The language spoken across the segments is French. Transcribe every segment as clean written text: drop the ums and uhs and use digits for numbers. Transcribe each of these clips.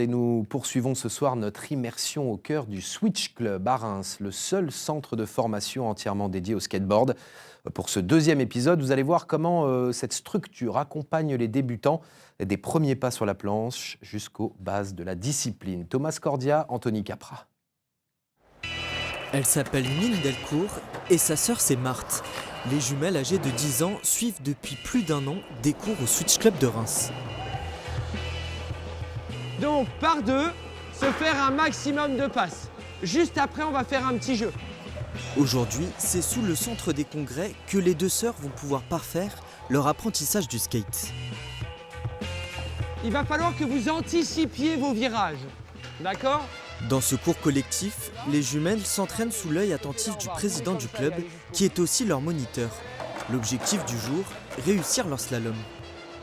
Et nous poursuivons ce soir notre immersion au cœur du Switch Club à Reims, le seul centre de formation entièrement dédié au skateboard. Pour ce deuxième épisode, vous allez voir comment cette structure accompagne les débutants des premiers pas sur la planche jusqu'aux bases de la discipline. Thomas Cordia, Anthony Capra. Elle s'appelle Nine Delcourt et sa sœur c'est Marthe. Les jumelles âgées de 10 ans suivent depuis plus d'un an des cours au Switch Club de Reims. Donc, par deux, se faire un maximum de passes. Juste après, on va faire un petit jeu. Aujourd'hui, c'est sous le centre des congrès que les deux sœurs vont pouvoir parfaire leur apprentissage du skate. Il va falloir que vous anticipiez vos virages. D'accord ? Dans ce cours collectif, les jumelles s'entraînent sous l'œil attentif du président du club, qui est aussi leur moniteur. L'objectif du jour, réussir leur slalom.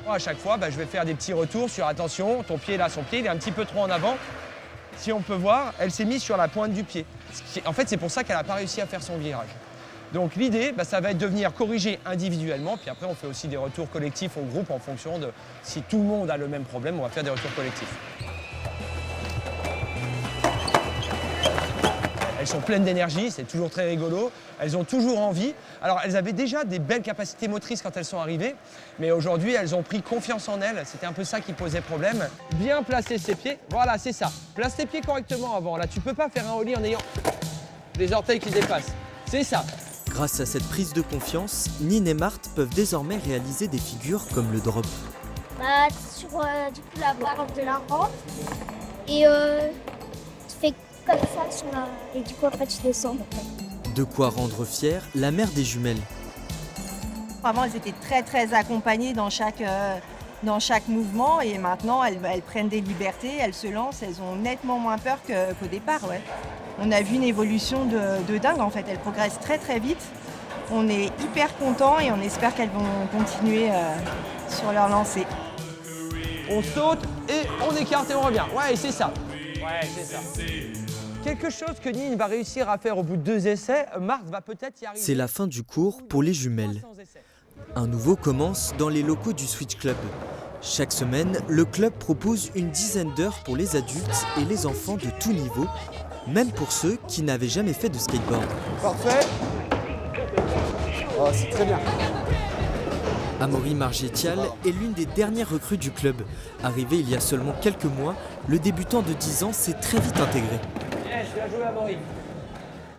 À chaque fois, je vais faire des petits retours sur attention, ton pied là, son pied, il est un petit peu trop en avant. Si on peut voir, elle s'est mise sur la pointe du pied. En fait, c'est pour ça qu'elle n'a pas réussi à faire son virage. Donc l'idée, ça va être de venir corriger individuellement, puis après on fait aussi des retours collectifs au groupe en fonction de si tout le monde a le même problème, on va faire des retours collectifs. Elles sont pleines d'énergie, c'est toujours très rigolo. Elles ont toujours envie. Alors, elles avaient déjà des belles capacités motrices quand elles sont arrivées, mais aujourd'hui, elles ont pris confiance en elles. C'était un peu ça qui posait problème. Bien placer ses pieds, voilà, c'est ça. Place tes pieds correctement avant. Là, tu peux pas faire un ollie en ayant les orteils qui dépassent. C'est ça. Grâce à cette prise de confiance, Nine et Marthe peuvent désormais réaliser des figures comme le drop. Sur du coup, la barre de la rampe et tu fais comme ça sur la... et du coup après tu descends. De quoi rendre fière la mère des jumelles. Avant, elles étaient très accompagnées dans chaque mouvement et maintenant elles prennent des libertés, elles se lancent, elles ont nettement moins peur qu'au départ. Ouais. On a vu une évolution de dingue en fait, elles progressent très vite. On est hyper contents et on espère qu'elles vont continuer sur leur lancée. On saute et on écarte et on revient. Ouais, c'est ça. Ouais, c'est ça. Quelque chose que Nine va réussir à faire au bout de 2 essais, Marthe va peut-être y arriver. C'est la fin du cours pour les jumelles. Un nouveau commence dans les locaux du Switch Club. Chaque semaine, le club propose une dizaine d'heures pour les adultes et les enfants de tout niveau, même pour ceux qui n'avaient jamais fait de skateboard. Parfait. Oh, c'est très bien. Amaury Margétial est l'une des dernières recrues du club. Arrivé il y a seulement quelques mois, le débutant de 10 ans s'est très vite intégré. Bien joué, Amaury.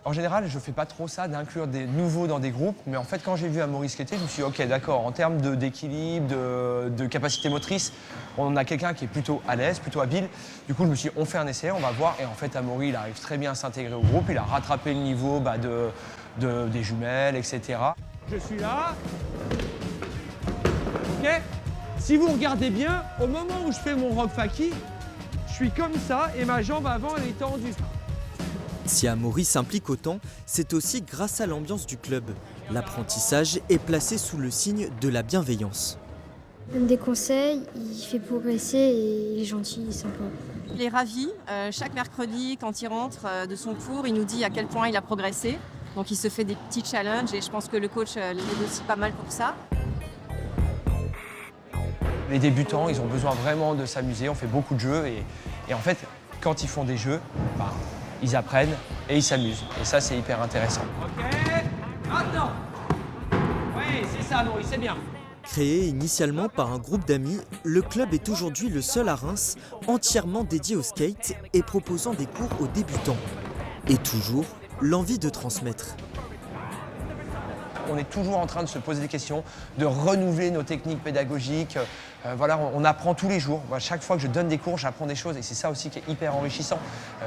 En général, je ne fais pas trop ça d'inclure des nouveaux dans des groupes, mais en fait, quand j'ai vu Amaury skater, je me suis dit, ok, d'accord, en termes d'équilibre, de capacité motrice, on a quelqu'un qui est plutôt à l'aise, plutôt habile. Du coup, je me suis dit, on fait un essai, on va voir. Et en fait, Amaury, il arrive très bien à s'intégrer au groupe, il a rattrapé le niveau des jumelles, etc. Je suis là. Ok. Si vous regardez bien, au moment où je fais mon rock faki, je suis comme ça et ma jambe avant, elle est tendue. Si Amaury s'implique autant, c'est aussi grâce à l'ambiance du club. L'apprentissage est placé sous le signe de la bienveillance. Il donne des conseils, il fait progresser et il est gentil, il est sympa. Il est ravi. Chaque mercredi, quand il rentre de son cours, il nous dit à quel point il a progressé. Donc il se fait des petits challenges et je pense que le coach l'aide aussi pas mal pour ça. Les débutants, ils ont besoin vraiment de s'amuser. On fait beaucoup de jeux et en fait, quand ils font des jeux, ils apprennent et ils s'amusent. Et ça, c'est hyper intéressant. Ok, maintenant. Oui, c'est ça, Maurice, c'est bien. Créé initialement par un groupe d'amis, le club est aujourd'hui le seul à Reims entièrement dédié au skate et proposant des cours aux débutants. Et toujours, l'envie de transmettre. On est toujours en train de se poser des questions, de renouveler nos techniques pédagogiques. Voilà, on apprend tous les jours. Chaque fois que je donne des cours, j'apprends des choses et c'est ça aussi qui est hyper enrichissant.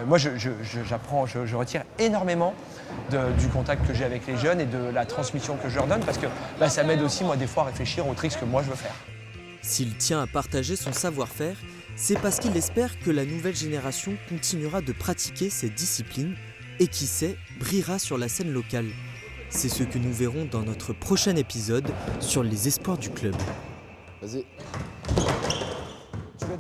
Moi, j'apprends, je retire énormément du contact que j'ai avec les jeunes et de la transmission que je leur donne parce que ça m'aide aussi, moi, des fois, à réfléchir aux tricks que moi, je veux faire. S'il tient à partager son savoir-faire, c'est parce qu'il espère que la nouvelle génération continuera de pratiquer cette discipline et qui sait, brillera sur la scène locale. C'est ce que nous verrons dans notre prochain épisode sur les espoirs du club. Vas-y.